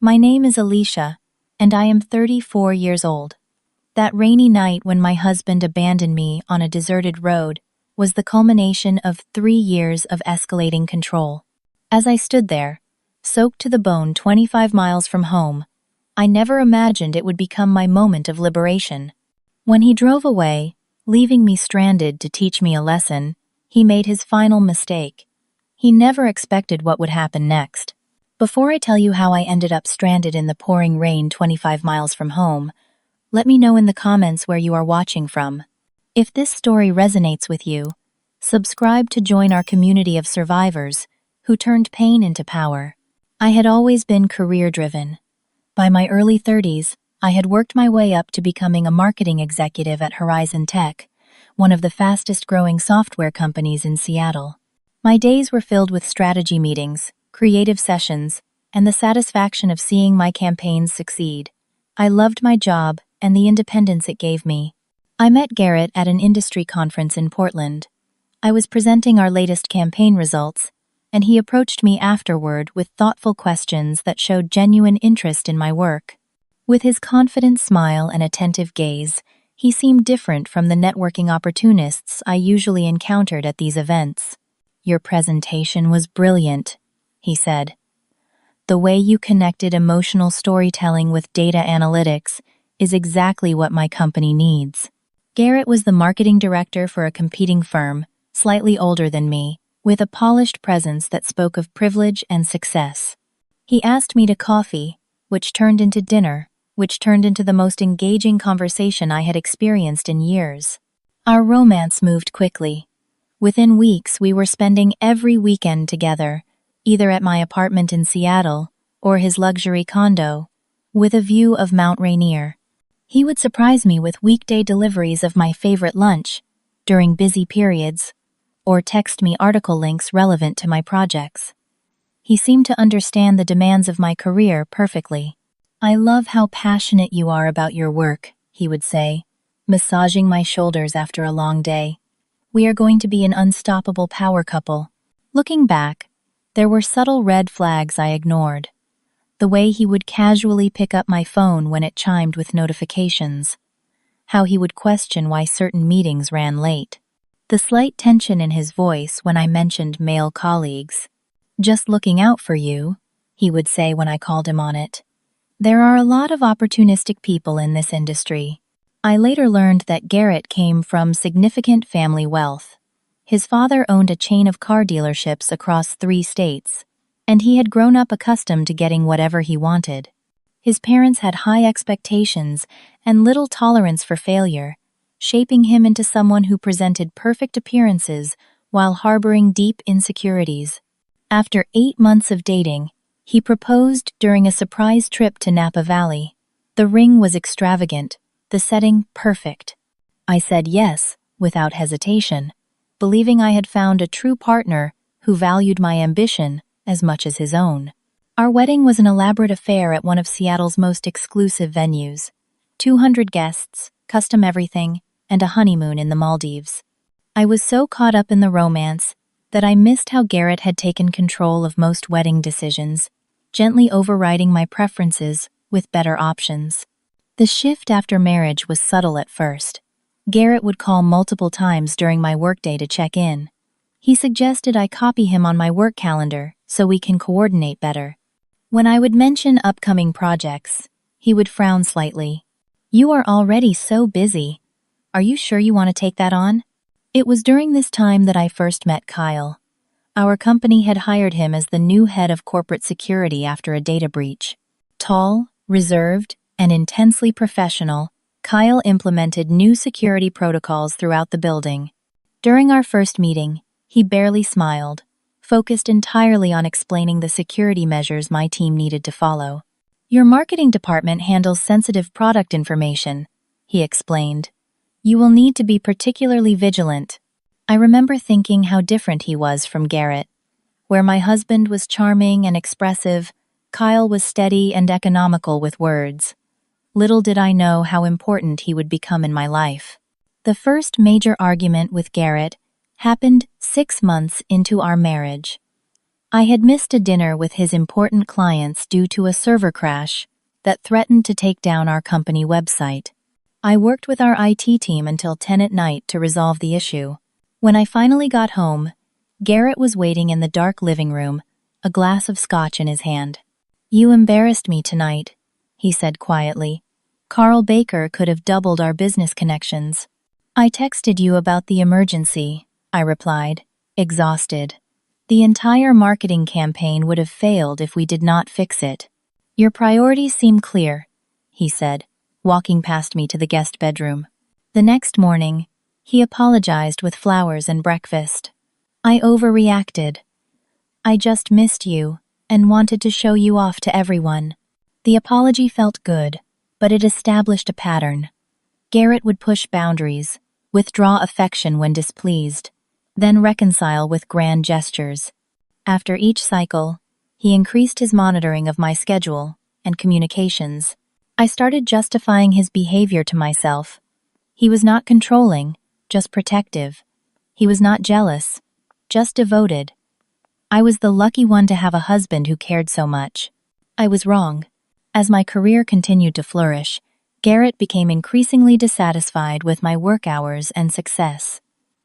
My name is Alecia, and I am 34 years old. That rainy night when my husband abandoned me on a deserted road was the culmination of 3 years of escalating control. As I stood there, soaked to the bone 25 miles from home, I never imagined it would become my moment of liberation. When he drove away, leaving me stranded to teach me a lesson, he made his final mistake. He never expected what would happen next. Before I tell you how I ended up stranded in the pouring rain 25 miles from home, let me know in the comments where you are watching from. If this story resonates with you, subscribe to join our community of survivors who turned pain into power. I had always been career-driven. By my early 30s, I had worked my way up to becoming a marketing executive at Horizon Tech, one of the fastest-growing software companies in Seattle. My days were filled with strategy meetings, creative sessions, and the satisfaction of seeing my campaigns succeed. I loved my job and the independence it gave me. I met Garrett at an industry conference in Portland. I was presenting our latest campaign results, and he approached me afterward with thoughtful questions that showed genuine interest in my work. With his confident smile and attentive gaze, he seemed different from the networking opportunists I usually encountered at these events. "Your presentation was brilliant," he said. "The way you connected emotional storytelling with data analytics is exactly what my company needs." Garrett was the marketing director for a competing firm, slightly older than me, with a polished presence that spoke of privilege and success. He asked me to coffee, which turned into dinner, which turned into the most engaging conversation I had experienced in years. Our romance moved quickly. Within weeks, we were spending every weekend together, either at my apartment in Seattle or his luxury condo, with a view of Mount Rainier. He would surprise me with weekday deliveries of my favorite lunch during busy periods, or text me article links relevant to my projects. He seemed to understand the demands of my career perfectly. "I love how passionate you are about your work," he would say, massaging my shoulders after a long day. "We are going to be an unstoppable power couple." Looking back, there were subtle red flags I ignored. The way he would casually pick up my phone when it chimed with notifications. How he would question why certain meetings ran late. The slight tension in his voice when I mentioned male colleagues. "Just looking out for you," he would say when I called him on it. There are a lot of opportunistic people in this industry. I later learned that Garrett came from significant family wealth. His father owned a chain of car dealerships across 3 states, and he had grown up accustomed to getting whatever he wanted. His parents had high expectations and little tolerance for failure, shaping him into someone who presented perfect appearances while harboring deep insecurities. After 8 months of dating, he proposed during a surprise trip to Napa Valley. The ring was extravagant, the setting perfect. I said yes, without hesitation, believing I had found a true partner who valued my ambition as much as his own. Our wedding was an elaborate affair at one of Seattle's most exclusive venues. 200 guests, custom everything, and a honeymoon in the Maldives. I was so caught up in the romance that I missed how Garrett had taken control of most wedding decisions, gently overriding my preferences with better options. The shift after marriage was subtle at first. Garrett would call multiple times during my workday to check in. He suggested I copy him on my work calendar so we can coordinate better. When I would mention upcoming projects, he would frown slightly. "You are already so busy. Are you sure you want to take that on?" It was during this time that I first met Kyle. Our company had hired him as the new head of corporate security after a data breach. Tall, reserved, and intensely professional, Kyle implemented new security protocols throughout the building. During our first meeting, he barely smiled, focused entirely on explaining the security measures my team needed to follow. "Your marketing department handles sensitive product information," he explained. "You will need to be particularly vigilant." I remember thinking how different he was from Garrett. Where my husband was charming and expressive, Kyle was steady and economical with words. Little did I know how important he would become in my life. The first major argument with Garrett happened 6 months into our marriage. I had missed a dinner with his important clients due to a server crash that threatened to take down our company website. I worked with our IT team until 10 at night to resolve the issue. When I finally got home, Garrett was waiting in the dark living room, a glass of scotch in his hand. "You embarrassed me tonight," he said quietly. "Carl Baker could have doubled our business connections." "I texted you about the emergency," I replied, exhausted. "The entire marketing campaign would have failed if we did not fix it." "Your priorities seem clear," he said, walking past me to the guest bedroom. The next morning, he apologized with flowers and breakfast. "I overreacted. I just missed you and wanted to show you off to everyone." The apology felt good, but it established a pattern. Garrett would push boundaries, withdraw affection when displeased, then reconcile with grand gestures. After each cycle, he increased his monitoring of my schedule and communications. I started justifying his behavior to myself. He was not controlling, just protective. He was not jealous, just devoted. I was the lucky one to have a husband who cared so much. I was wrong. As my career continued to flourish, Garrett became increasingly dissatisfied with my work hours and success.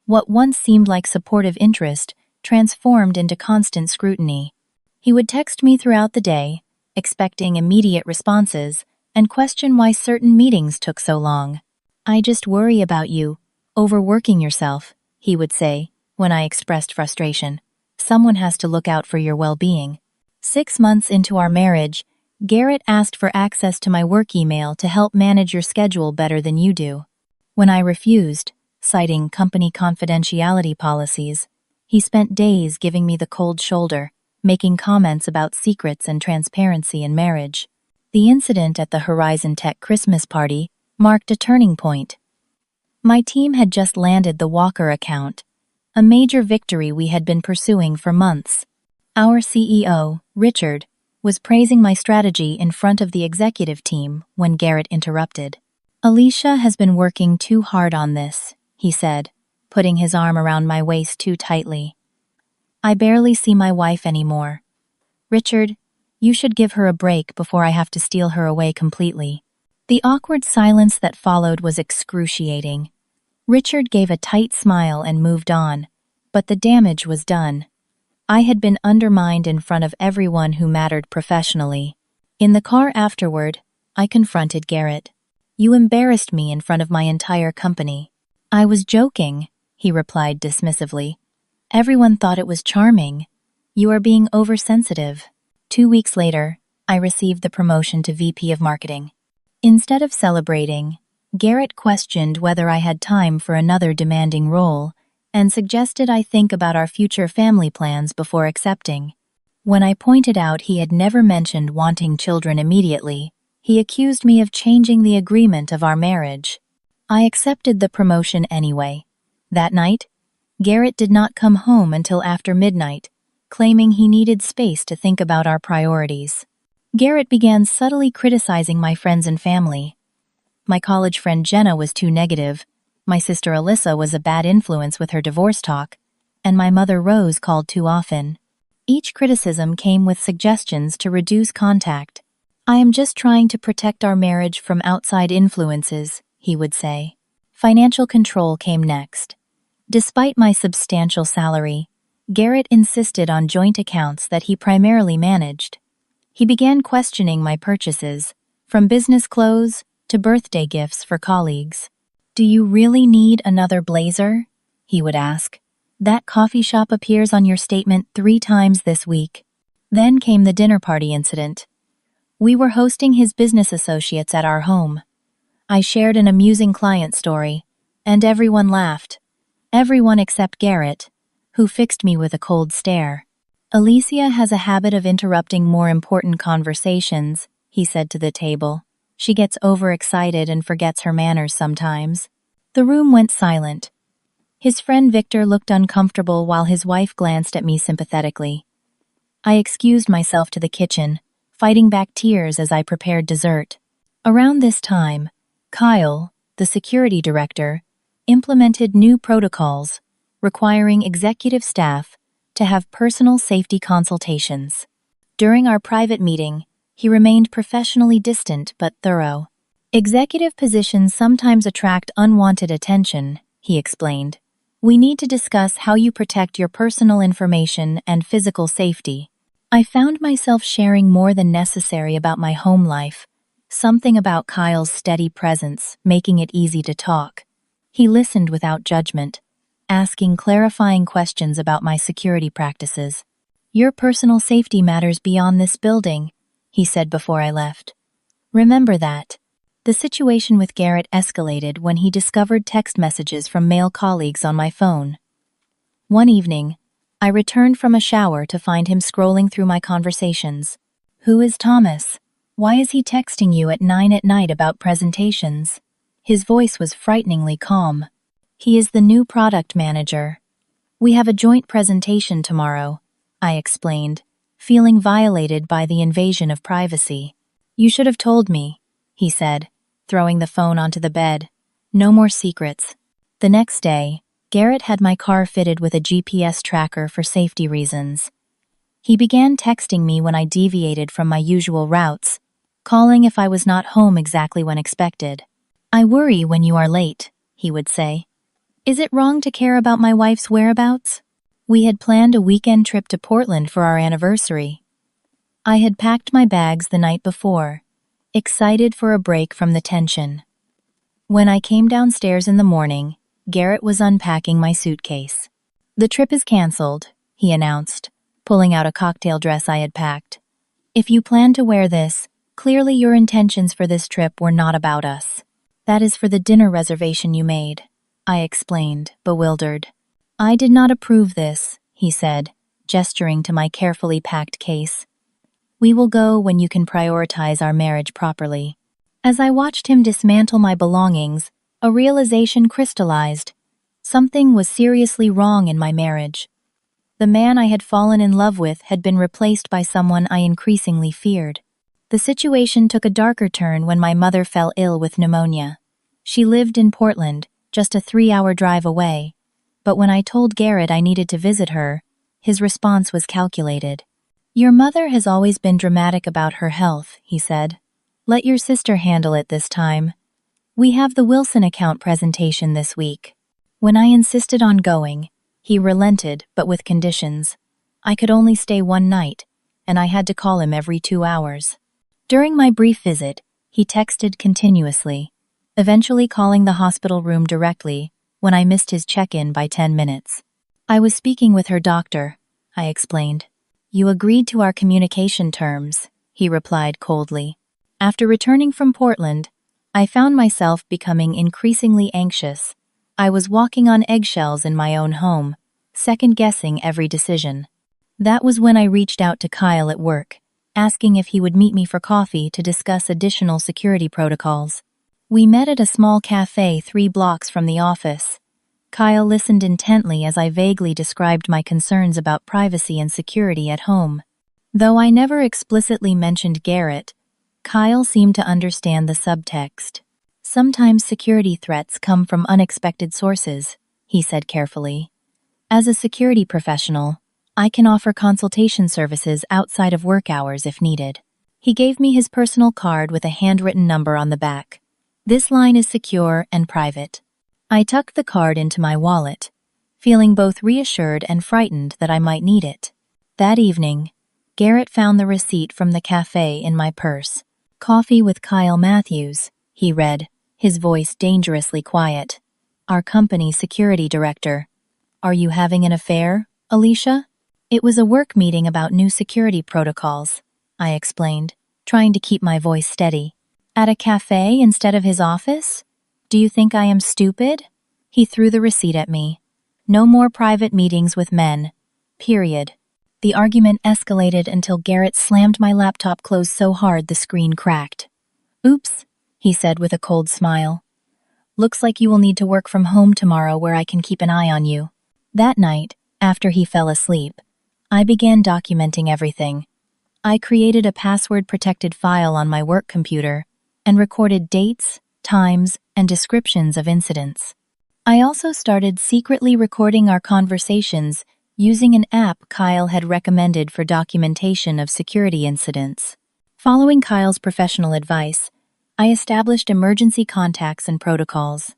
What once seemed like supportive interest transformed into constant scrutiny. He would text me throughout the day, expecting immediate responses, and question why certain meetings took so long. "I just worry about you, overworking yourself," he would say, when I expressed frustration. "Someone has to look out for your well-being." 6 months into our marriage, Garrett asked for access to my work email to help manage your schedule better than you do. When I refused, citing company confidentiality policies, he spent days giving me the cold shoulder, making comments about secrets and transparency in marriage. The incident at the Horizon Tech Christmas party marked a turning point. My team had just landed the Walker account, a major victory we had been pursuing for months. Our CEO, Richard, was praising my strategy in front of the executive team when Garrett interrupted. "Alecia has been working too hard on this," he said, putting his arm around my waist too tightly. "I barely see my wife anymore. Richard, you should give her a break before I have to steal her away completely." The awkward silence that followed was excruciating. Richard gave a tight smile and moved on, but the damage was done. I had been undermined in front of everyone who mattered professionally. In the car afterward, I confronted Garrett. "You embarrassed me in front of my entire company." "I was joking," he replied dismissively. "Everyone thought it was charming. You are being oversensitive." 2 weeks later, I received the promotion to VP of Marketing. Instead of celebrating, Garrett questioned whether I had time for another demanding role and suggested I think about our future family plans before accepting. When I pointed out he had never mentioned wanting children immediately, he accused me of changing the agreement of our marriage. I accepted the promotion anyway. That night, Garrett did not come home until after midnight, claiming he needed space to think about our priorities. Garrett began subtly criticizing my friends and family. My college friend Jenna was too negative, my sister Alyssa was a bad influence with her divorce talk, and my mother Rose called too often. Each criticism came with suggestions to reduce contact. "I am just trying to protect our marriage from outside influences," he would say. Financial control came next. Despite my substantial salary, Garrett insisted on joint accounts that he primarily managed. He began questioning my purchases, from business clothes to birthday gifts for colleagues. "Do you really need another blazer?" he would ask. "That coffee shop appears on your statement 3 times this week." Then came the dinner party incident. We were hosting his business associates at our home. I shared an amusing client story, and everyone laughed. Everyone except Garrett, who fixed me with a cold stare. "Alecia has a habit of interrupting more important conversations," he said to the table. "She gets overexcited and forgets her manners sometimes." The room went silent. His friend Victor looked uncomfortable while his wife glanced at me sympathetically. I excused myself to the kitchen, fighting back tears as I prepared dessert. Around this time, Kyle, the security director, implemented new protocols requiring executive staff to have personal safety consultations. During our private meeting, he remained professionally distant but thorough. Executive positions sometimes attract unwanted attention, he explained. We need to discuss how you protect your personal information and physical safety. I found myself sharing more than necessary about my home life, something about Kyle's steady presence, making it easy to talk. He listened without judgment, asking clarifying questions about my security practices. Your personal safety matters beyond this building, he said before I left. Remember that. The situation with Garrett escalated when he discovered text messages from male colleagues on my phone. One evening, I returned from a shower to find him scrolling through my conversations. Who is Thomas? Why is he texting you at 9 at night about presentations? His voice was frighteningly calm. He is the new product manager. We have a joint presentation tomorrow, I explained, feeling violated by the invasion of privacy. You should have told me, he said, throwing the phone onto the bed. No more secrets. The next day, Garrett had my car fitted with a GPS tracker for safety reasons. He began texting me when I deviated from my usual routes, calling if I was not home exactly when expected. I worry when you are late, he would say. Is it wrong to care about my wife's whereabouts? We had planned a weekend trip to Portland for our anniversary. I had packed my bags the night before, excited for a break from the tension. When I came downstairs in the morning, Garrett was unpacking my suitcase. The trip is canceled, he announced, pulling out a cocktail dress I had packed. If you plan to wear this, clearly your intentions for this trip were not about us. That is for the dinner reservation you made, I explained, bewildered. I did not approve this, he said, gesturing to my carefully packed case. We will go when you can prioritize our marriage properly. As I watched him dismantle my belongings, a realization crystallized. Something was seriously wrong in my marriage. The man I had fallen in love with had been replaced by someone I increasingly feared. The situation took a darker turn when my mother fell ill with pneumonia. She lived in Portland, just a 3-hour drive away. But when I told Garrett I needed to visit her, his response was calculated. Your mother has always been dramatic about her health, he said. Let your sister handle it this time. We have the Wilson account presentation this week. When I insisted on going, he relented, but with conditions. I could only stay one night, and I had to call him every 2 hours. During my brief visit, he texted continuously, eventually calling the hospital room directly when I missed his check-in by 10 minutes. I was speaking with her doctor, I explained. You agreed to our communication terms, he replied coldly. After returning from Portland, I found myself becoming increasingly anxious. I was walking on eggshells in my own home, second-guessing every decision. That was when I reached out to Kyle at work, asking if he would meet me for coffee to discuss additional security protocols. We met at a small cafe 3 blocks from the office. Kyle listened intently as I vaguely described my concerns about privacy and security at home. Though I never explicitly mentioned Garrett, Kyle seemed to understand the subtext. Sometimes security threats come from unexpected sources, he said carefully. As a security professional, I can offer consultation services outside of work hours if needed. He gave me his personal card with a handwritten number on the back. This line is secure and private. I tucked the card into my wallet, feeling both reassured and frightened that I might need it. That evening, Garrett found the receipt from the cafe in my purse. Coffee with Kyle Matthews, he read, his voice dangerously quiet. Our company security director. Are you having an affair, Alecia? It was a work meeting about new security protocols, I explained, trying to keep my voice steady. At a cafe instead of his office? Do you think I am stupid? He threw the receipt at me. No more private meetings with men. Period. The argument escalated until Garrett slammed my laptop closed so hard the screen cracked. Oops, he said with a cold smile. Looks like you will need to work from home tomorrow where I can keep an eye on you. That night, after he fell asleep, I began documenting everything. I created a password-protected file on my work computer and recorded dates, times, and descriptions of incidents. I also started secretly recording our conversations using an app Kyle had recommended for documentation of security incidents. Following Kyle's professional advice, I established emergency contacts and protocols.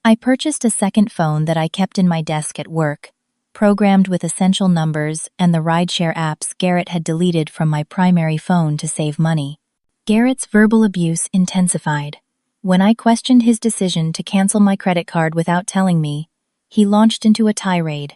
I purchased a second phone that I kept in my desk at work, programmed with essential numbers and the rideshare apps Garrett had deleted from my primary phone to save money. Garrett's verbal abuse intensified. When I questioned his decision to cancel my credit card without telling me, he launched into a tirade.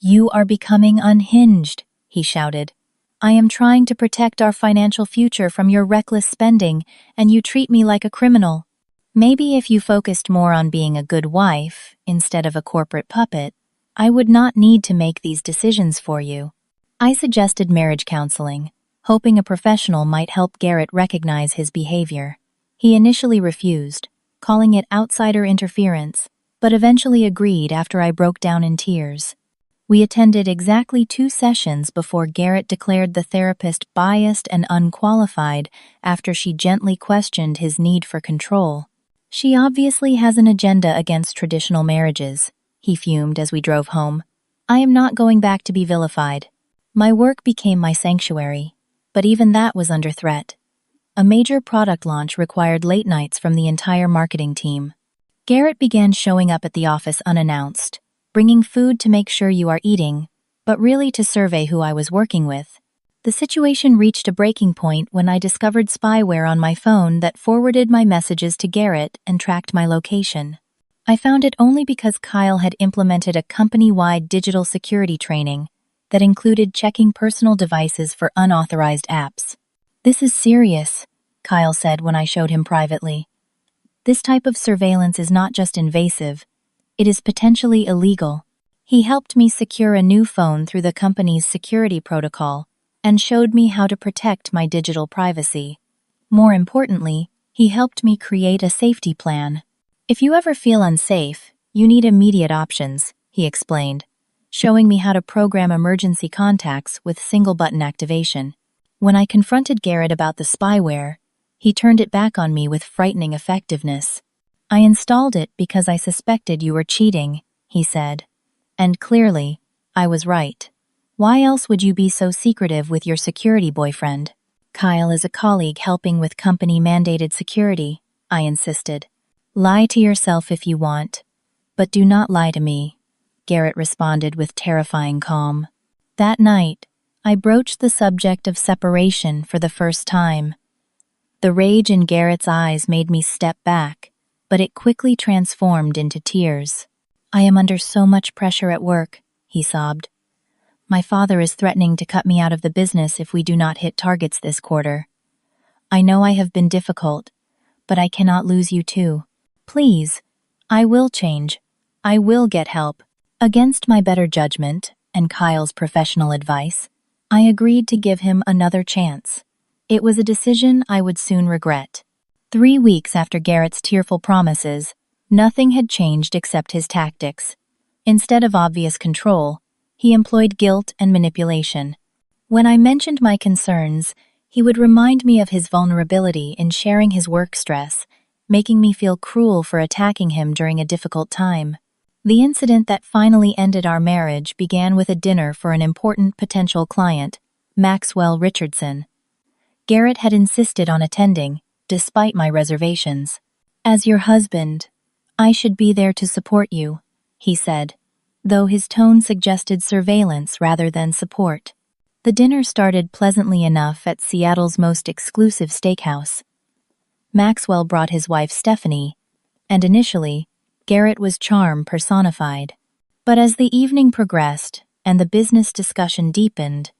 "You are becoming unhinged," he shouted. "I am trying to protect our financial future from your reckless spending, and you treat me like a criminal. Maybe if you focused more on being a good wife instead of a corporate puppet, I would not need to make these decisions for you." I suggested marriage counseling, hoping a professional might help Garrett recognize his behavior. He initially refused, calling it outsider interference, but eventually agreed after I broke down in tears. We attended exactly 2 sessions before Garrett declared the therapist biased and unqualified after she gently questioned his need for control. "She obviously has an agenda against traditional marriages," he fumed as we drove home. "I am not going back to be vilified." My work became my sanctuary, but even that was under threat. A major product launch required late nights from the entire marketing team. Garrett began showing up at the office unannounced, bringing food to make sure you are eating, but really to survey who I was working with. The situation reached a breaking point when I discovered spyware on my phone that forwarded my messages to Garrett and tracked my location. I found it only because Kyle had implemented a company-wide digital security training that included checking personal devices for unauthorized apps. "This is serious," Kyle said when I showed him privately. "This type of surveillance is not just invasive, it is potentially illegal." He helped me secure a new phone through the company's security protocol and showed me how to protect my digital privacy. More importantly, he helped me create a safety plan. "If you ever feel unsafe, you need immediate options," he explained, showing me how to program emergency contacts with single-button activation. When I confronted Garrett about the spyware, he turned it back on me with frightening effectiveness. "I installed it because I suspected you were cheating," he said. "And clearly, I was right. Why else would you be so secretive with your security boyfriend?" "Kyle is a colleague helping with company-mandated security," I insisted. "Lie to yourself if you want, but do not lie to me," Garrett responded with terrifying calm. That night, I broached the subject of separation for the first time. The rage in Garrett's eyes made me step back, but it quickly transformed into tears. "I am under so much pressure at work," he sobbed. "My father is threatening to cut me out of the business if we do not hit targets this quarter. I know I have been difficult, but I cannot lose you too. Please, I will change. I will get help." Against my better judgment and Kyle's professional advice, I agreed to give him another chance. It was a decision I would soon regret. 3 weeks after Garrett's tearful promises, nothing had changed except his tactics. Instead of obvious control, he employed guilt and manipulation. When I mentioned my concerns, he would remind me of his vulnerability in sharing his work stress, making me feel cruel for attacking him during a difficult time. The incident that finally ended our marriage began with a dinner for an important potential client, Maxwell Richardson. Garrett had insisted on attending, despite my reservations. "As your husband, I should be there to support you," he said, though his tone suggested surveillance rather than support. The dinner started pleasantly enough at Seattle's most exclusive steakhouse. Maxwell brought his wife Stephanie, and initially, Garrett was charm personified. But as the evening progressed and the business discussion deepened,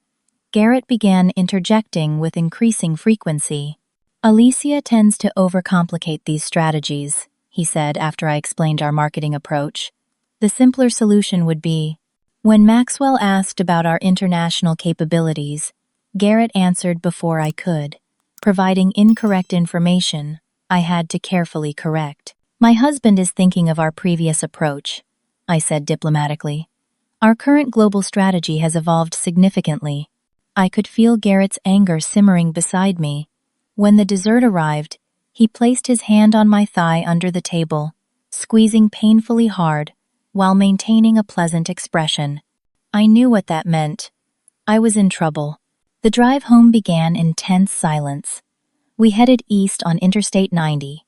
Garrett began interjecting with increasing frequency. "Alecia tends to overcomplicate these strategies," he said after I explained our marketing approach. "The simpler solution would be..." When Maxwell asked about our international capabilities, Garrett answered before I could, providing incorrect information I had to carefully correct. "My husband is thinking of our previous approach," I said diplomatically. "Our current global strategy has evolved significantly." I could feel Garrett's anger simmering beside me. When the dessert arrived, he placed his hand on my thigh under the table, squeezing painfully hard while maintaining a pleasant expression. I knew what that meant. I was in trouble. The drive home began in tense silence. We headed east on Interstate 90,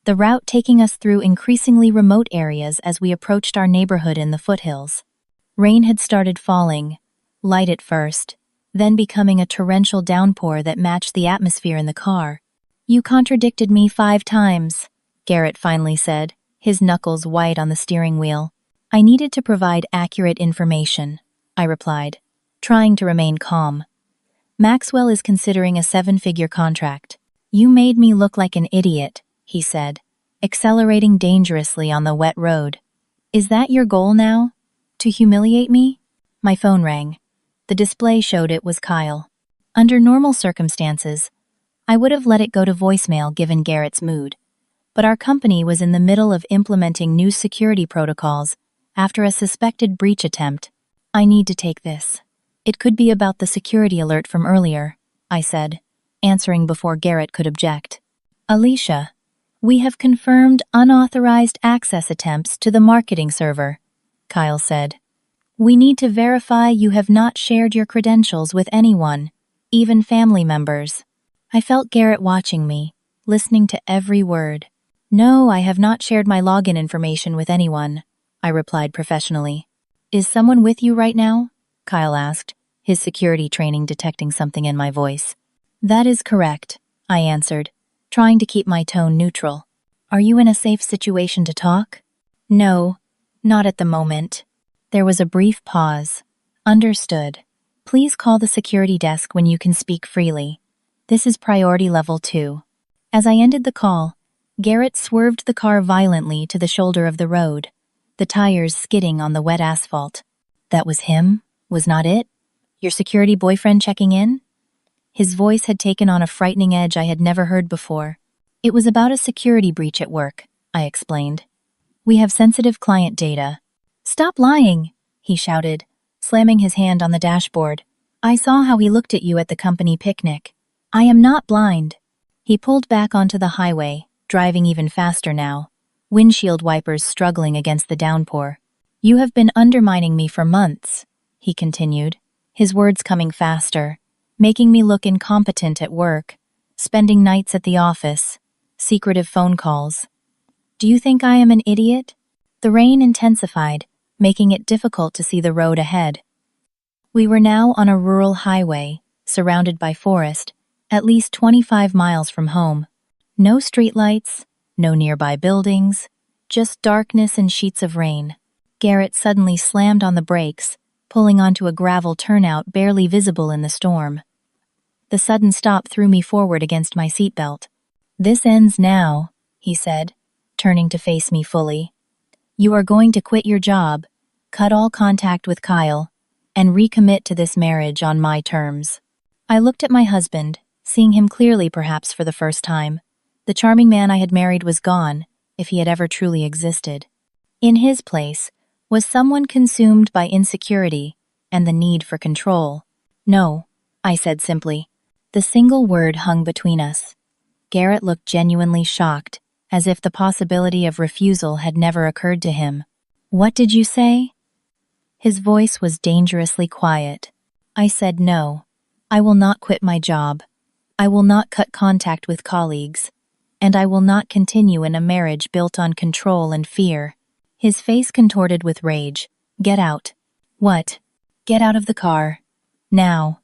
the route taking us through increasingly remote areas as we approached our neighborhood in the foothills. Rain had started falling, light at first, then becoming a torrential downpour that matched the atmosphere in the car. "You contradicted me 5 times," Garrett finally said, his knuckles white on the steering wheel. "I needed to provide accurate information," I replied, trying to remain calm. "Maxwell is considering a 7-figure contract. You made me look like an idiot," he said, accelerating dangerously on the wet road. "Is that your goal now? To humiliate me?" My phone rang. The display showed it was Kyle. Under normal circumstances, I would have let it go to voicemail given Garrett's mood. But our company was in the middle of implementing new security protocols after a suspected breach attempt. "I need to take this. It could be about the security alert from earlier," I said, answering before Garrett could object. "Alecia, we have confirmed unauthorized access attempts to the marketing server," Kyle said. "We need to verify you have not shared your credentials with anyone, even family members." I felt Garrett watching me, listening to every word. "No, I have not shared my login information with anyone," I replied professionally. "Is someone with you right now?" Kyle asked, his security training detecting something in my voice. "That is correct," I answered, trying to keep my tone neutral. "Are you in a safe situation to talk?" "No, not at the moment." There was a brief pause. "Understood. Please call the security desk when you can speak freely. This is priority level 2. As I ended the call, Garrett swerved the car violently to the shoulder of the road, the tires skidding on the wet asphalt. "That was him? Was not it? Your security boyfriend checking in?" His voice had taken on a frightening edge I had never heard before. "It was about a security breach at work," I explained. "We have sensitive client data." "Stop lying," he shouted, slamming his hand on the dashboard. "I saw how he looked at you at the company picnic. I am not blind." He pulled back onto the highway, driving even faster now, windshield wipers struggling against the downpour. "You have been undermining me for months," he continued, his words coming faster, making me look incompetent at work, spending nights at the office, secretive phone calls. "Do you think I am an idiot?" The rain intensified, making it difficult to see the road ahead. We were now on a rural highway, surrounded by forest, at least 25 miles from home. No streetlights, no nearby buildings, just darkness and sheets of rain. Garrett suddenly slammed on the brakes, pulling onto a gravel turnout barely visible in the storm. The sudden stop threw me forward against my seatbelt. "This ends now," he said, turning to face me fully. "You are going to quit your job, cut all contact with Kyle, and recommit to this marriage on my terms." I looked at my husband, seeing him clearly perhaps for the first time. The charming man I had married was gone, if he had ever truly existed. In his place was someone consumed by insecurity and the need for control. "No," I said simply. The single word hung between us. Garrett looked genuinely shocked, as if the possibility of refusal had never occurred to him. "What did you say?" His voice was dangerously quiet. I said no. I will not quit my job. I will not cut contact with colleagues. And I will not continue in a marriage built on control and fear. His face contorted with rage. "Get out." "What?" "Get out of the car. Now."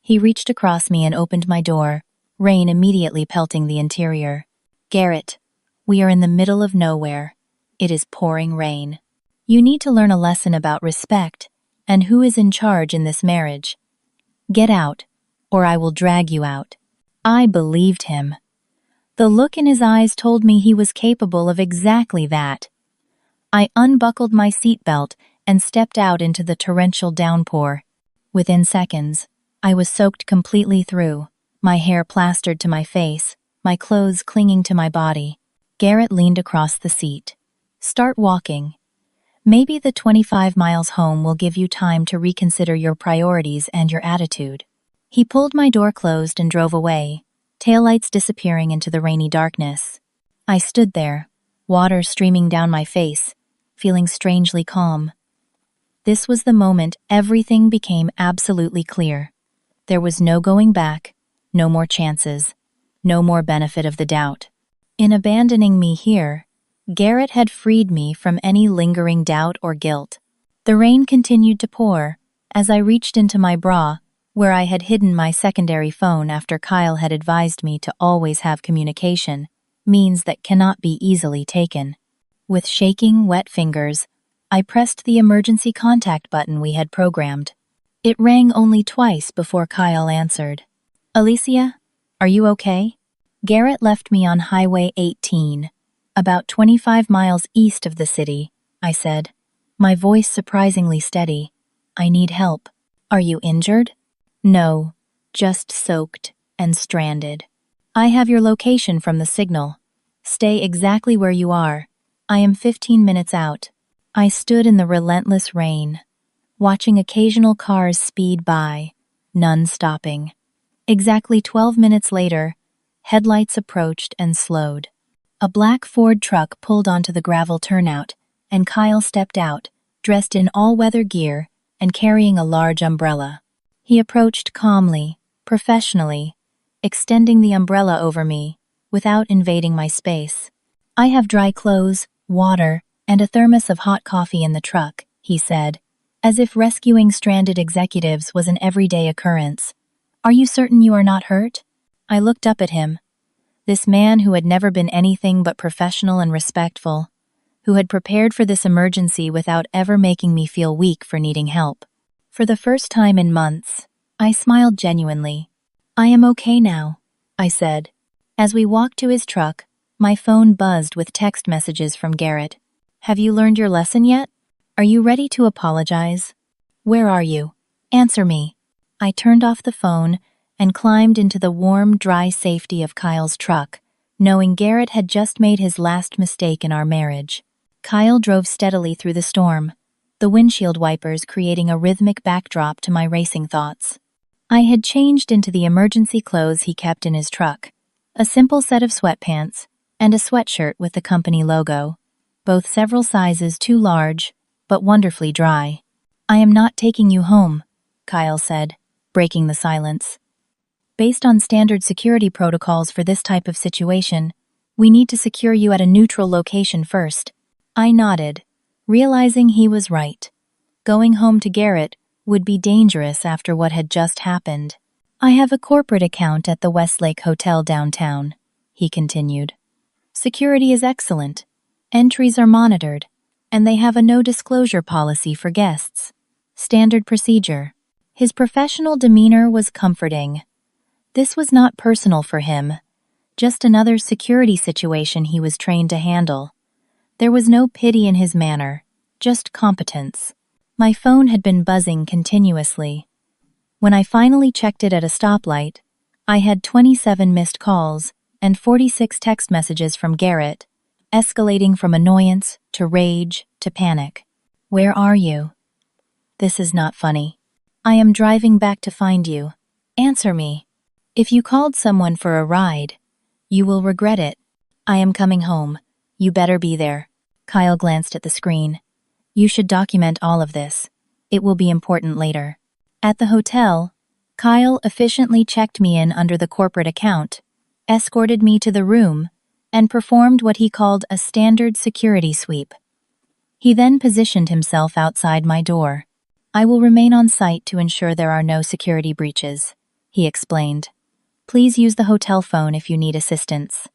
He reached across me and opened my door, rain immediately pelting the interior. "Garrett, we are in the middle of nowhere. It is pouring rain. You need to learn a lesson about respect and who is in charge in this marriage. Get out, or I will drag you out." I believed him. The look in his eyes told me he was capable of exactly that. I unbuckled my seatbelt and stepped out into the torrential downpour. Within seconds, I was soaked completely through, my hair plastered to my face, my clothes clinging to my body. Garrett leaned across the seat. "Start walking. Maybe the 25 miles home will give you time to reconsider your priorities and your attitude." He pulled my door closed and drove away, taillights disappearing into the rainy darkness. I stood there, water streaming down my face, feeling strangely calm. This was the moment everything became absolutely clear. There was no going back, no more chances, no more benefit of the doubt. In abandoning me here, Garrett had freed me from any lingering doubt or guilt. The rain continued to pour as I reached into my bra, where I had hidden my secondary phone after Kyle had advised me to always have communication, means that cannot be easily taken. With shaking, wet fingers, I pressed the emergency contact button we had programmed. It rang only twice before Kyle answered. "Alecia, are you okay?" Garrett left me on Highway 18, about 25 miles east of the city, I said, my voice surprisingly steady. "I need help." "Are you injured?" "No, just soaked and stranded." "I have your location from the signal. Stay exactly where you are. I am 15 minutes out." I stood in the relentless rain, watching occasional cars speed by, none stopping. Exactly 12 minutes later, headlights approached and slowed. A black Ford truck pulled onto the gravel turnout, and Kyle stepped out, dressed in all-weather gear and carrying a large umbrella. He approached calmly, professionally, extending the umbrella over me without invading my space. "I have dry clothes, water, and a thermos of hot coffee in the truck," he said, as if rescuing stranded executives was an everyday occurrence. "Are you certain you are not hurt?" I looked up at him. This man who had never been anything but professional and respectful, who had prepared for this emergency without ever making me feel weak for needing help. For the first time in months, I smiled genuinely. "I am okay now," I said. As we walked to his truck, my phone buzzed with text messages from Garrett. "Have you learned your lesson yet? Are you ready to apologize? Where are you? Answer me." I turned off the phone and climbed into the warm, dry safety of Kyle's truck, knowing Garrett had just made his last mistake in our marriage. Kyle drove steadily through the storm, the windshield wipers creating a rhythmic backdrop to my racing thoughts. I had changed into the emergency clothes he kept in his truck, a simple set of sweatpants and a sweatshirt with the company logo, both several sizes too large, but wonderfully dry. "I am not taking you home," Kyle said, breaking the silence. "Based on standard security protocols for this type of situation, we need to secure you at a neutral location first." I nodded, realizing he was right. Going home to Garrett would be dangerous after what had just happened. "I have a corporate account at the Westlake Hotel downtown," he continued. "Security is excellent. Entries are monitored, and they have a no-disclosure policy for guests. Standard procedure." His professional demeanor was comforting. This was not personal for him, just another security situation he was trained to handle. There was no pity in his manner, just competence. My phone had been buzzing continuously. When I finally checked it at a stoplight, I had 27 missed calls and 46 text messages from Garrett, escalating from annoyance to rage to panic. "Where are you?" "This is not funny." "I am driving back to find you. Answer me." "If you called someone for a ride, you will regret it." "I am coming home. You better be there." Kyle glanced at the screen. "You should document all of this. It will be important later." At the hotel, Kyle efficiently checked me in under the corporate account, escorted me to the room, and performed what he called a standard security sweep. He then positioned himself outside my door. "I will remain on site to ensure there are no security breaches," he explained. "Please use the hotel phone if you need assistance.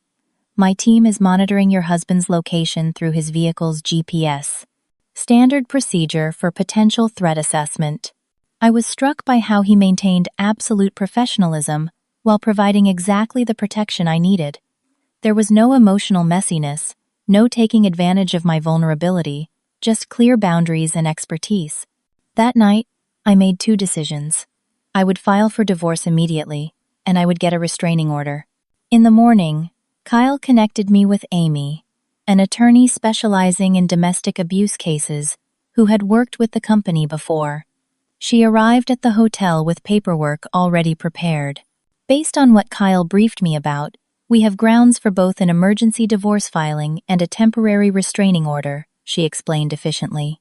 My team is monitoring your husband's location through his vehicle's GPS." Standard procedure for potential threat assessment. I was struck by how he maintained absolute professionalism while providing exactly the protection I needed. There was no emotional messiness, no taking advantage of my vulnerability, just clear boundaries and expertise. That night, I made two decisions. I would file for divorce immediately, and I would get a restraining order. In the morning, Kyle connected me with Amy, an attorney specializing in domestic abuse cases who had worked with the company before. She arrived at the hotel with paperwork already prepared. "Based on what Kyle briefed me about, we have grounds for both an emergency divorce filing and a temporary restraining order," she explained efficiently.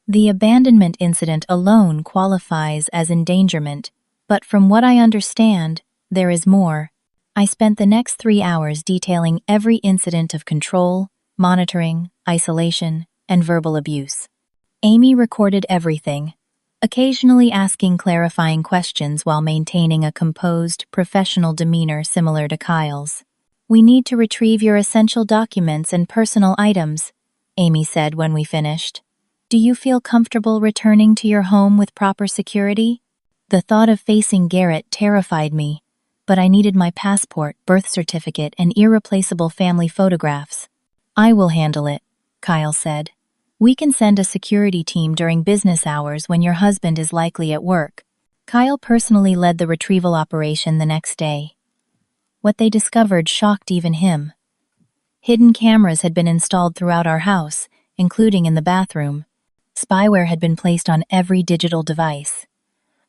The abandonment incident alone qualifies as endangerment, but from what I understand, there is more. I spent the next 3 hours detailing every incident of control, monitoring, isolation, and verbal abuse. Amy recorded everything, occasionally asking clarifying questions while maintaining a composed, professional demeanor similar to Kyle's. "We need to retrieve your essential documents and personal items," Amy said when we finished. "Do you feel comfortable returning to your home with proper security?" The thought of facing Garrett terrified me, but I needed my passport, birth certificate, and irreplaceable family photographs. "I will handle it," Kyle said. "We can send a security team during business hours when your husband is likely at work." Kyle personally led the retrieval operation the next day. What they discovered shocked even him. Hidden cameras had been installed throughout our house, including in the bathroom. Spyware had been placed on every digital device.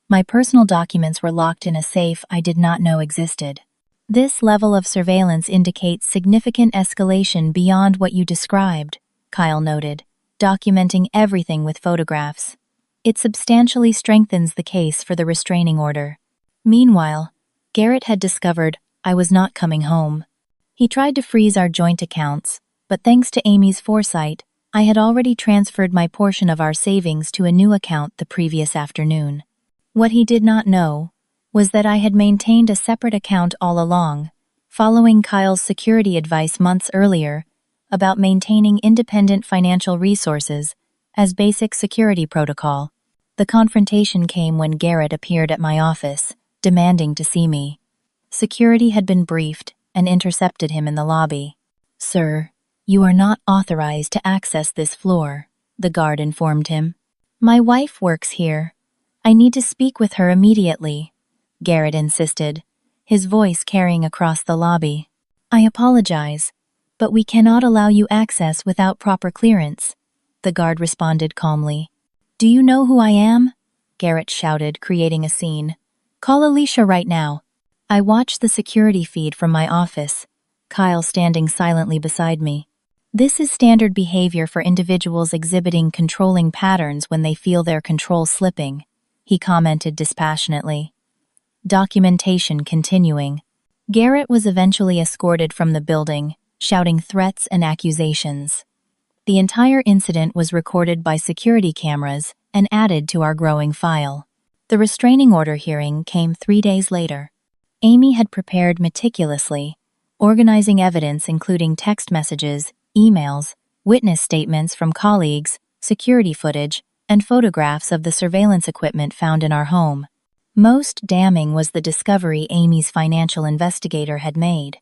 My personal documents were locked in a safe I did not know existed. "This level of surveillance indicates significant escalation beyond what you described," Kyle noted, documenting everything with photographs. "It substantially strengthens the case for the restraining order." Meanwhile, Garrett had discovered I was not coming home. He tried to freeze our joint accounts, but thanks to Amy's foresight, I had already transferred my portion of our savings to a new account the previous afternoon. What he did not know was that I had maintained a separate account all along, following Kyle's security advice months earlier about maintaining independent financial resources as basic security protocol. The confrontation came when Garrett appeared at my office, demanding to see me. Security had been briefed and intercepted him in the lobby. "Sir, you are not authorized to access this floor," the guard informed him. "My wife works here. I need to speak with her immediately," Garrett insisted, his voice carrying across the lobby. "I apologize, but we cannot allow you access without proper clearance," the guard responded calmly. "Do you know who I am?" Garrett shouted, creating a scene. "Call Alecia right now." I watched the security feed from my office, Kyle standing silently beside me. "This is standard behavior for individuals exhibiting controlling patterns when they feel their control slipping," he commented dispassionately. Documentation continuing. Garrett was eventually escorted from the building, shouting threats and accusations. The entire incident was recorded by security cameras and added to our growing file. The restraining order hearing came 3 days later. Amy had prepared meticulously, organizing evidence including text messages, emails, witness statements from colleagues, security footage, and photographs of the surveillance equipment found in our home. Most damning was the discovery Amy's financial investigator had made.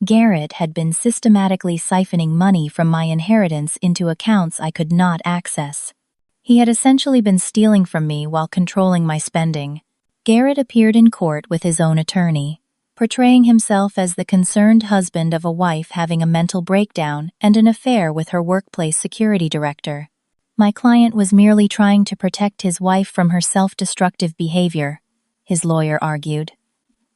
Garrett had been systematically siphoning money from my inheritance into accounts I could not access. He had essentially been stealing from me while controlling my spending. Garrett appeared in court with his own attorney, portraying himself as the concerned husband of a wife having a mental breakdown and an affair with her workplace security director. My client was merely trying to protect his wife from her self-destructive behavior, his lawyer argued.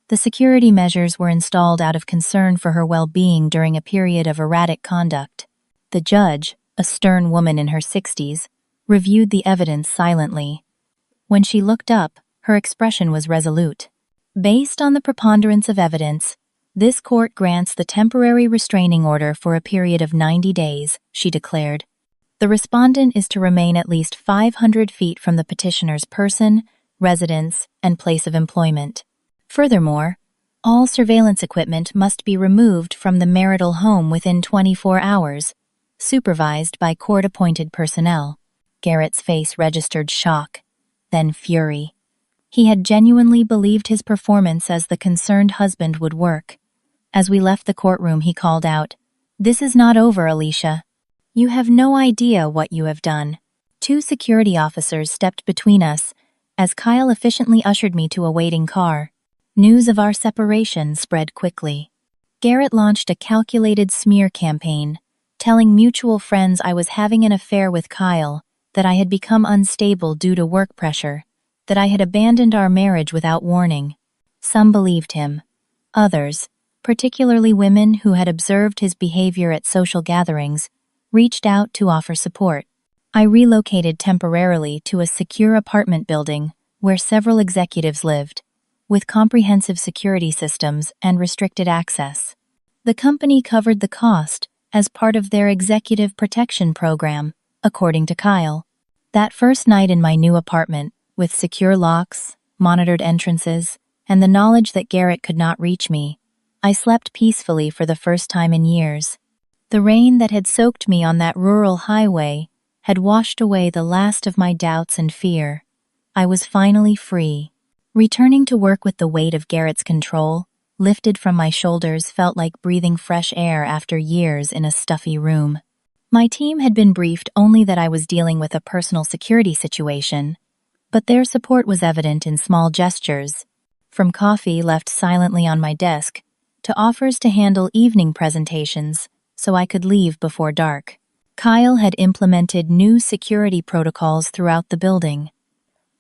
The security measures were installed out of concern for her well-being during a period of erratic conduct. The judge, a stern woman in her 60s, reviewed the evidence silently. When she looked up, her expression was resolute. "Based on the preponderance of evidence, this court grants the temporary restraining order for a period of 90 days, she declared. The respondent is to remain at least 500 feet from the petitioner's person, residence, and place of employment. Furthermore, all surveillance equipment must be removed from the marital home within 24 hours, supervised by court-appointed personnel." Garrett's face registered shock, then fury. He had genuinely believed his performance as the concerned husband would work. As we left the courtroom, he called out, "This is not over, Alecia. You have no idea what you have done." 2 security officers stepped between us as Kyle efficiently ushered me to a waiting car. News of our separation spread quickly. Garrett launched a calculated smear campaign, telling mutual friends I was having an affair with Kyle, that I had become unstable due to work pressure, that I had abandoned our marriage without warning. Some believed him. Others, particularly women who had observed his behavior at social gatherings, reached out to offer support. I relocated temporarily to a secure apartment building where several executives lived, with comprehensive security systems and restricted access. The company covered the cost as part of their executive protection program, according to Kyle. That first night in my new apartment, with secure locks, monitored entrances, and the knowledge that Garrett could not reach me, I slept peacefully for the first time in years. The rain that had soaked me on that rural highway had washed away the last of my doubts and fear. I was finally free. Returning to work with the weight of Garrett's control, lifted from my shoulders, felt like breathing fresh air after years in a stuffy room. My team had been briefed only that I was dealing with a personal security situation, but their support was evident in small gestures, from coffee left silently on my desk to offers to handle evening presentations so I could leave before dark. Kyle had implemented new security protocols throughout the building.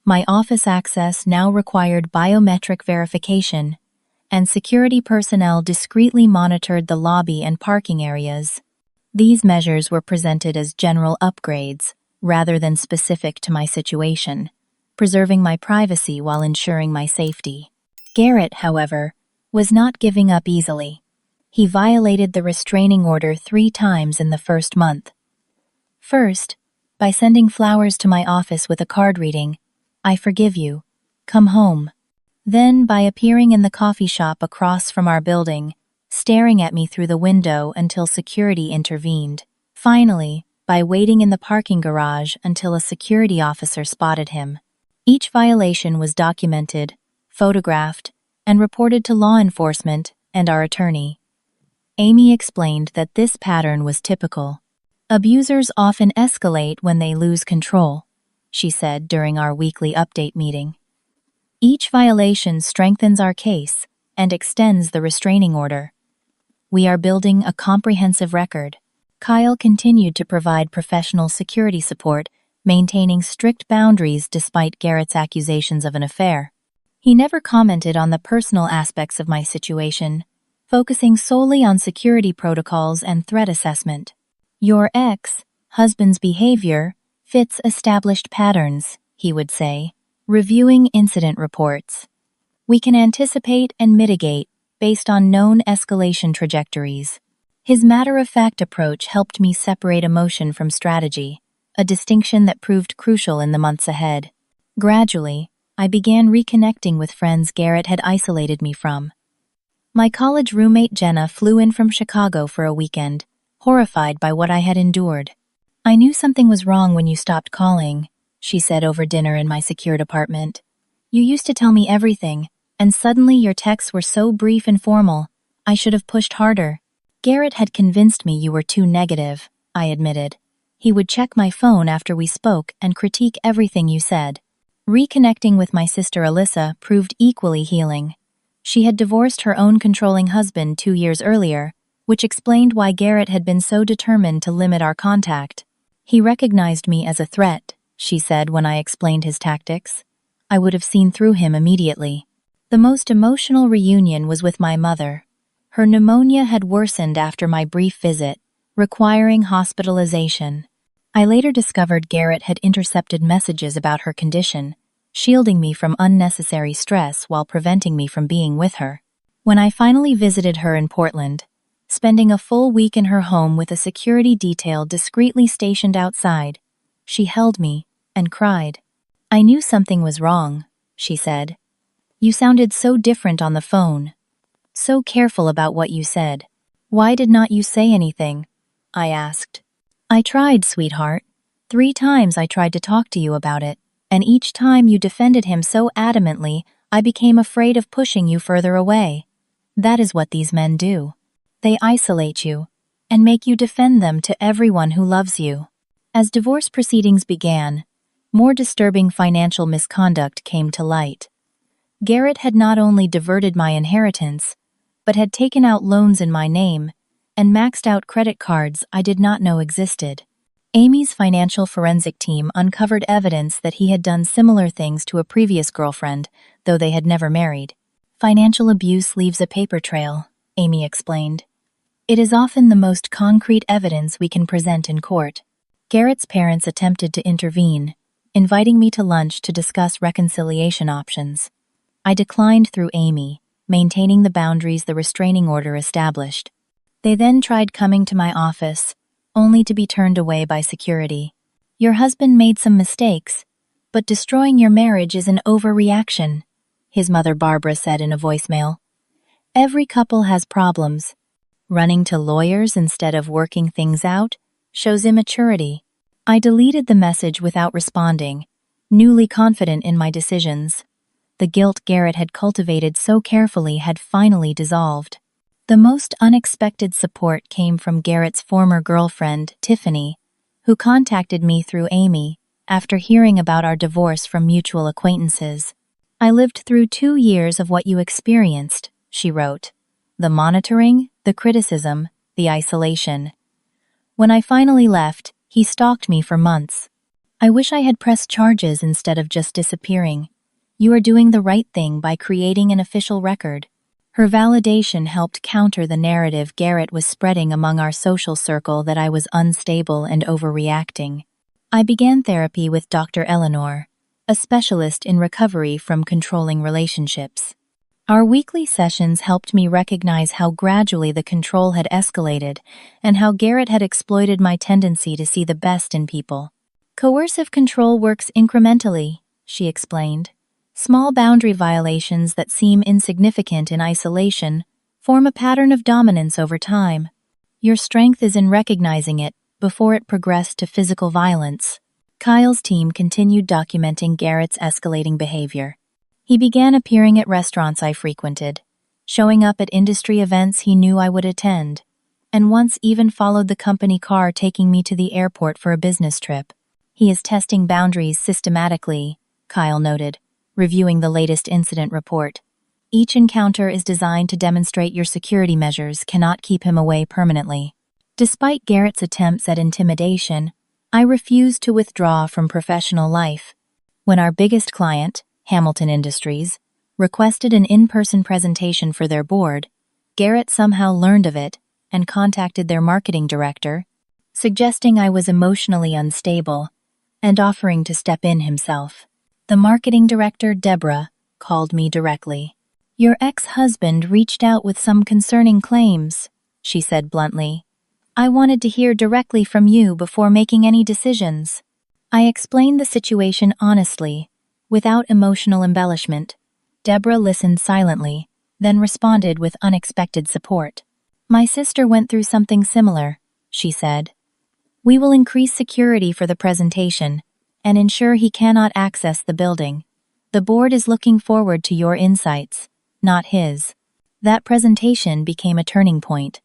My office access now required biometric verification, and security personnel discreetly monitored the lobby and parking areas. These measures were presented as general upgrades, rather than specific to my situation, preserving my privacy while ensuring my safety. Garrett, however, was not giving up easily. He violated the restraining order 3 times in the first month. First, by sending flowers to my office with a card reading, "I forgive you. Come home." Then by appearing in the coffee shop across from our building, staring at me through the window until security intervened. Finally, by waiting in the parking garage until a security officer spotted him. Each violation was documented, photographed, and reported to law enforcement and our attorney. Amy explained that this pattern was typical. "Abusers often escalate when they lose control," she said during our weekly update meeting. "Each violation strengthens our case and extends the restraining order. We are building a comprehensive record." Kyle continued to provide professional security support, maintaining strict boundaries despite Garrett's accusations of an affair. He never commented on the personal aspects of my situation, focusing solely on security protocols and threat assessment. "Your ex-husband's behavior fits established patterns," he would say, reviewing incident reports. "We can anticipate and mitigate based on known escalation trajectories." His matter-of-fact approach helped me separate emotion from strategy, a distinction that proved crucial in the months ahead. Gradually, I began reconnecting with friends Garrett had isolated me from. My college roommate Jenna flew in from Chicago for a weekend, horrified by what I had endured. "I knew something was wrong when you stopped calling," she said over dinner in my secured apartment. "You used to tell me everything, and suddenly your texts were so brief and formal. I should have pushed harder." "Garrett had convinced me you were too negative," I admitted. "He would check my phone after we spoke and critique everything you said." Reconnecting with my sister Alecia proved equally healing. She had divorced her own controlling husband 2 years earlier, which explained why Garrett had been so determined to limit our contact. "He recognized me as a threat," she said when I explained his tactics. "I would have seen through him immediately." The most emotional reunion was with my mother. Her pneumonia had worsened after my brief visit, requiring hospitalization. I later discovered Garrett had intercepted messages about her condition, shielding me from unnecessary stress while preventing me from being with her. When I finally visited her in Portland, spending a full week in her home with a security detail discreetly stationed outside, she held me and cried. "I knew something was wrong," she said. "You sounded so different on the phone. So careful about what you said. Why did not you say anything?" I asked. "I tried, sweetheart. 3 times I tried to talk to you about it, and each time you defended him so adamantly, I became afraid of pushing you further away. That is what these men do. They isolate you and make you defend them to everyone who loves you." As divorce proceedings began, more disturbing financial misconduct came to light. Garrett had not only diverted my inheritance, but had taken out loans in my name and maxed out credit cards I did not know existed. Amy's financial forensic team uncovered evidence that he had done similar things to a previous girlfriend, though they had never married. "Financial abuse leaves a paper trail," Amy explained. "It is often the most concrete evidence we can present in court." Garrett's parents attempted to intervene, inviting me to lunch to discuss reconciliation options. I declined through Amy, maintaining the boundaries the restraining order established. They then tried coming to my office, only to be turned away by security. "Your husband made some mistakes, but destroying your marriage is an overreaction," his mother Barbara said in a voicemail. "Every couple has problems. Running to lawyers instead of working things out shows immaturity." I deleted the message without responding, newly confident in my decisions. The guilt Garrett had cultivated so carefully had finally dissolved. The most unexpected support came from Garrett's former girlfriend, Tiffany, who contacted me through Amy after hearing about our divorce from mutual acquaintances. "I lived through 2 years of what you experienced," she wrote. "The monitoring, the criticism, the isolation. When I finally left, he stalked me for months. I wish I had pressed charges instead of just disappearing. You are doing the right thing by creating an official record." Her validation helped counter the narrative Garrett was spreading among our social circle that I was unstable and overreacting. I began therapy with Dr. Eleanor, a specialist in recovery from controlling relationships. Our weekly sessions helped me recognize how gradually the control had escalated and how Garrett had exploited my tendency to see the best in people. "Coercive control works incrementally," she explained. "Small boundary violations that seem insignificant in isolation form a pattern of dominance over time. Your strength is in recognizing it before it progressed to physical violence." Kyle's team continued documenting Garrett's escalating behavior. He began appearing at restaurants I frequented, showing up at industry events he knew I would attend, and once even followed the company car taking me to the airport for a business trip. "He is testing boundaries systematically," Kyle noted, reviewing the latest incident report. "Each encounter is designed to demonstrate your security measures cannot keep him away permanently." Despite Garrett's attempts at intimidation, I refused to withdraw from professional life. When our biggest client, Hamilton Industries, requested an in-person presentation for their board, Garrett somehow learned of it and contacted their marketing director, suggesting I was emotionally unstable and offering to step in himself. The marketing director, Deborah, called me directly. "Your ex-husband reached out with some concerning claims," she said bluntly. "I wanted to hear directly from you before making any decisions." I explained the situation honestly, without emotional embellishment. Deborah listened silently, then responded with unexpected support. "My sister went through something similar," she said. "We will increase security for the presentation and ensure he cannot access the building. The board is looking forward to your insights, not his." That presentation became a turning point.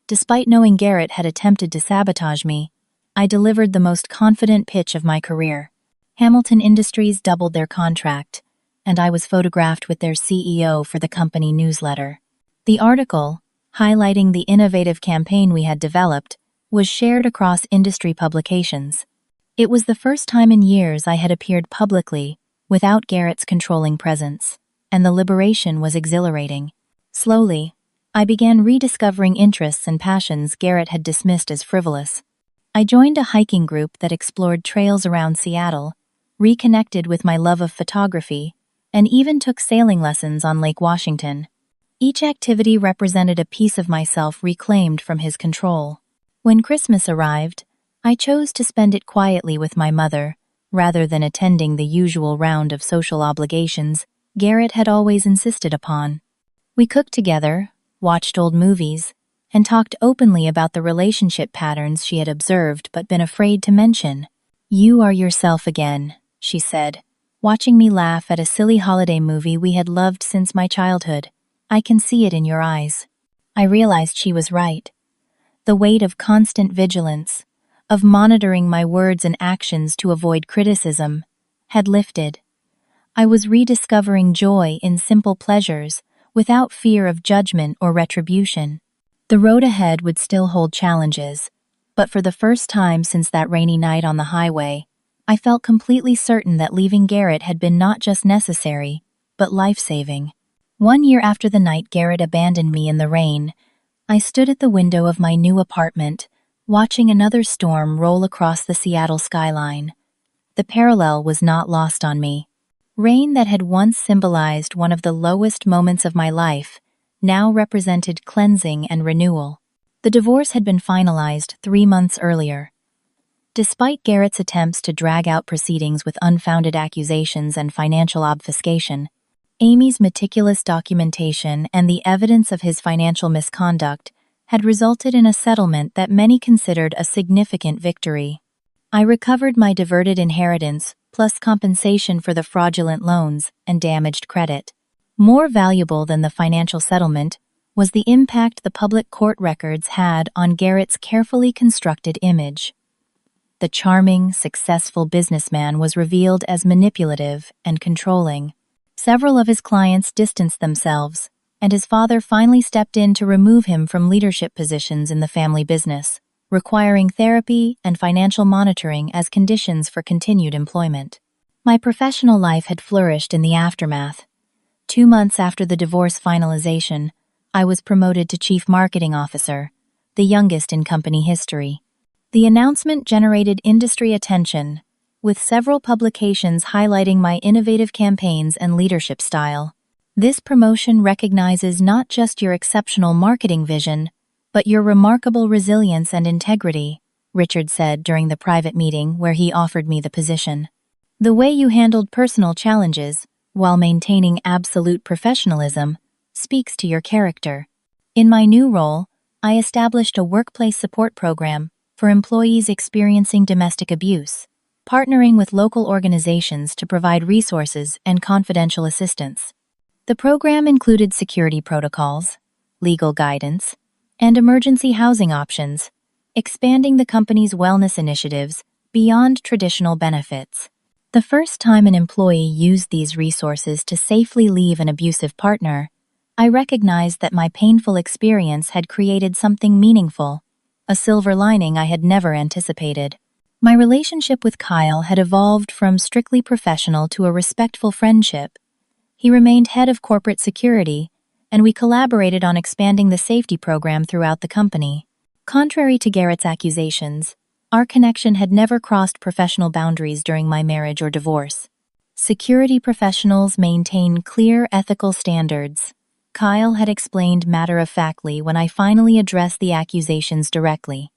Despite knowing Garrett had attempted to sabotage me, I delivered the most confident pitch of my career. Hamilton Industries doubled their contract, and I was photographed with their CEO for the company newsletter. The article, highlighting the innovative campaign we had developed, was shared across industry publications. It was the first time in years I had appeared publicly without Garrett's controlling presence, and the liberation was exhilarating. Slowly, I began rediscovering interests and passions Garrett had dismissed as frivolous. I joined a hiking group that explored trails around Seattle, reconnected with my love of photography, and even took sailing lessons on Lake Washington. Each activity represented a piece of myself reclaimed from his control. When Christmas arrived, I chose to spend it quietly with my mother, rather than attending the usual round of social obligations Garrett had always insisted upon. We cooked together, watched old movies, and talked openly about the relationship patterns she had observed but been afraid to mention. "You are yourself again," she said, watching me laugh at a silly holiday movie we had loved since my childhood. "I can see it in your eyes." I realized she was right. The weight of constant vigilance, of monitoring my words and actions to avoid criticism, had lifted. I was rediscovering joy in simple pleasures without fear of judgment or retribution. The road ahead would still hold challenges, but for the first time since that rainy night on the highway, I felt completely certain that leaving Garrett had been not just necessary, but life-saving. 1 year after the night Garrett abandoned me in the rain, I stood at the window of my new apartment, watching another storm roll across the Seattle skyline. The parallel was not lost on me. Rain that had once symbolized one of the lowest moments of my life now represented cleansing and renewal. The divorce had been finalized 3 months earlier. Despite Garrett's attempts to drag out proceedings with unfounded accusations and financial obfuscation, Amy's meticulous documentation and the evidence of his financial misconduct had resulted in a settlement that many considered a significant victory. I recovered my diverted inheritance plus compensation for the fraudulent loans and damaged credit. More valuable than the financial settlement was the impact the public court records had on Garrett's carefully constructed image. The charming, successful businessman was revealed as manipulative and controlling. Several of his clients distanced themselves, and his father finally stepped in to remove him from leadership positions in the family business, requiring therapy and financial monitoring as conditions for continued employment. My professional life had flourished in the aftermath. 2 months after the divorce finalization, I was promoted to Chief Marketing Officer, the youngest in company history. The announcement generated industry attention, with several publications highlighting my innovative campaigns and leadership style. This promotion recognizes not just your exceptional marketing vision, but your remarkable resilience and integrity, Richard said during the private meeting where he offered me the position. The way you handled personal challenges, while maintaining absolute professionalism, speaks to your character. In my new role, I established a workplace support program for employees experiencing domestic abuse, partnering with local organizations to provide resources and confidential assistance. The program included security protocols, legal guidance, and emergency housing options, expanding the company's wellness initiatives beyond traditional benefits. The first time an employee used these resources to safely leave an abusive partner, I recognized that my painful experience had created something meaningful, a silver lining I had never anticipated. My relationship with Kyle had evolved from strictly professional to a respectful friendship. He remained head of corporate security, and we collaborated on expanding the safety program throughout the company. Contrary to Garrett's accusations, our connection had never crossed professional boundaries during my marriage or divorce. Security professionals maintain clear ethical standards. Kyle had explained matter-of-factly when I finally addressed the accusations directly.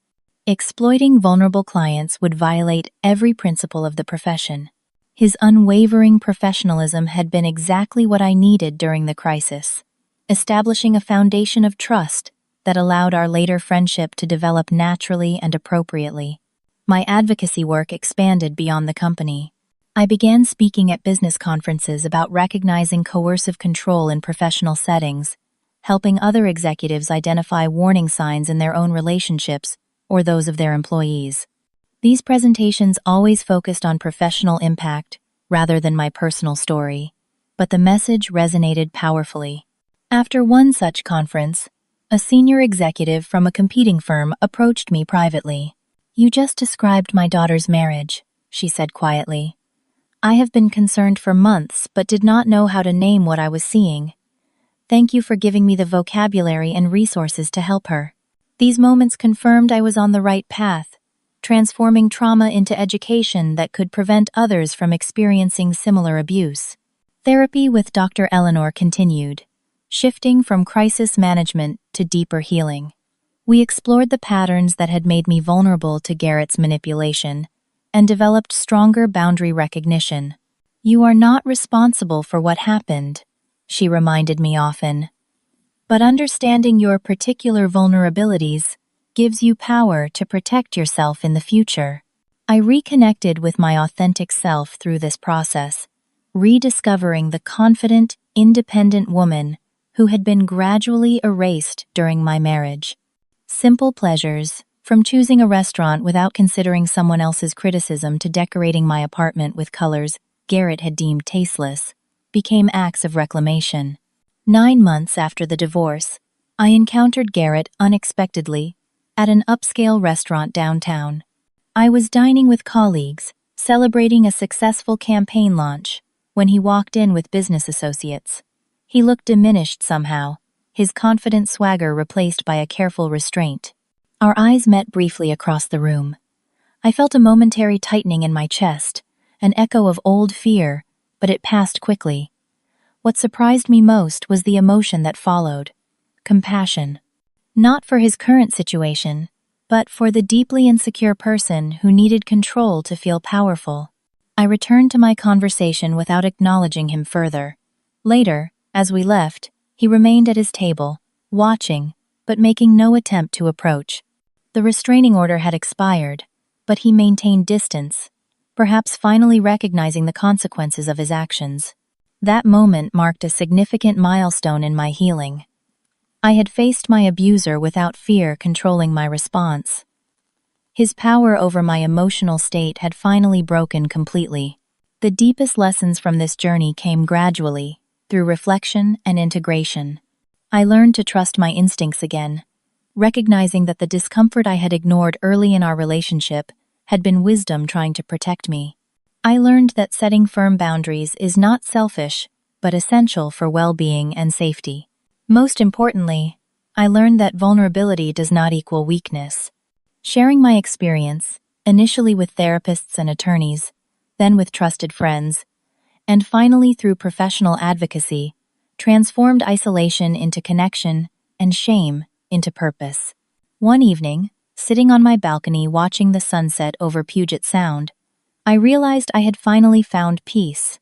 Exploiting vulnerable clients would violate every principle of the profession. His unwavering professionalism had been exactly what I needed during the crisis, establishing a foundation of trust that allowed our later friendship to develop naturally and appropriately. My advocacy work expanded beyond the company. I began speaking at business conferences about recognizing coercive control in professional settings, helping other executives identify warning signs in their own relationships or those of their employees. These presentations always focused on professional impact rather than my personal story, but the message resonated powerfully. After one such conference, a senior executive from a competing firm approached me privately. "You just described my daughter's marriage," she said quietly. "I have been concerned for months but did not know how to name what I was seeing. Thank you for giving me the vocabulary and resources to help her." These moments confirmed I was on the right path, transforming trauma into education that could prevent others from experiencing similar abuse. Therapy with Dr. Eleanor continued, shifting from crisis management to deeper healing. We explored the patterns that had made me vulnerable to Garrett's manipulation and developed stronger boundary recognition. "You are not responsible for what happened," she reminded me often. "But understanding your particular vulnerabilities gives you power to protect yourself in the future." I reconnected with my authentic self through this process, rediscovering the confident, independent woman who had been gradually erased during my marriage. Simple pleasures, from choosing a restaurant without considering someone else's criticism to decorating my apartment with colors Garrett had deemed tasteless, became acts of reclamation. 9 months after the divorce, I encountered Garrett unexpectedly at an upscale restaurant downtown. I was dining with colleagues, celebrating a successful campaign launch, when he walked in with business associates. He looked diminished somehow, his confident swagger replaced by a careful restraint. Our eyes met briefly across the room. I felt a momentary tightening in my chest, an echo of old fear, but it passed quickly. What surprised me most was the emotion that followed: compassion. Not for his current situation, but for the deeply insecure person who needed control to feel powerful. I returned to my conversation without acknowledging him further. Later, as we left, he remained at his table, watching, but making no attempt to approach. The restraining order had expired, but he maintained distance, perhaps finally recognizing the consequences of his actions. That moment marked a significant milestone in my healing. I had faced my abuser without fear controlling my response. His power over my emotional state had finally broken completely. The deepest lessons from this journey came gradually, through reflection and integration. I learned to trust my instincts again, recognizing that the discomfort I had ignored early in our relationship had been wisdom trying to protect me. I learned that setting firm boundaries is not selfish, but essential for well-being and safety. Most importantly, I learned that vulnerability does not equal weakness. Sharing my experience, initially with therapists and attorneys, then with trusted friends, and finally through professional advocacy, transformed isolation into connection and shame into purpose. One evening, sitting on my balcony watching the sunset over Puget Sound, I realized I had finally found peace.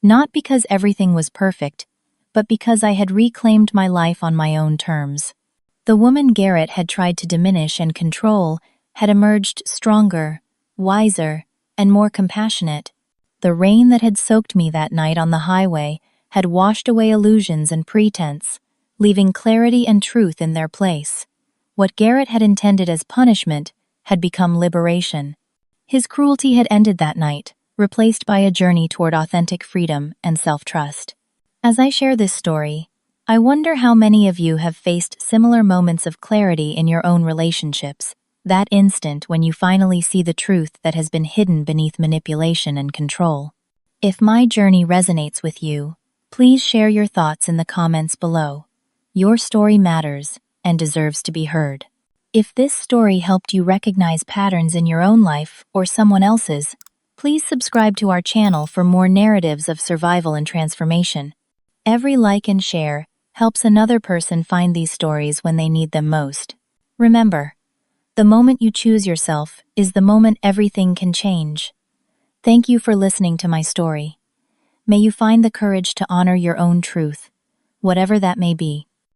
Not because everything was perfect, but because I had reclaimed my life on my own terms. The woman Garrett had tried to diminish and control had emerged stronger, wiser, and more compassionate. The rain that had soaked me that night on the highway had washed away illusions and pretense, leaving clarity and truth in their place. What Garrett had intended as punishment had become liberation. His cruelty had ended that night, replaced by a journey toward authentic freedom and self-trust. As I share this story, I wonder how many of you have faced similar moments of clarity in your own relationships, that instant when you finally see the truth that has been hidden beneath manipulation and control. If my journey resonates with you, please share your thoughts in the comments below. Your story matters and deserves to be heard. If this story helped you recognize patterns in your own life or someone else's, please subscribe to our channel for more narratives of survival and transformation. Every like and share helps another person find these stories when they need them most. Remember, the moment you choose yourself is the moment everything can change. Thank you for listening to my story. May you find the courage to honor your own truth, whatever that may be.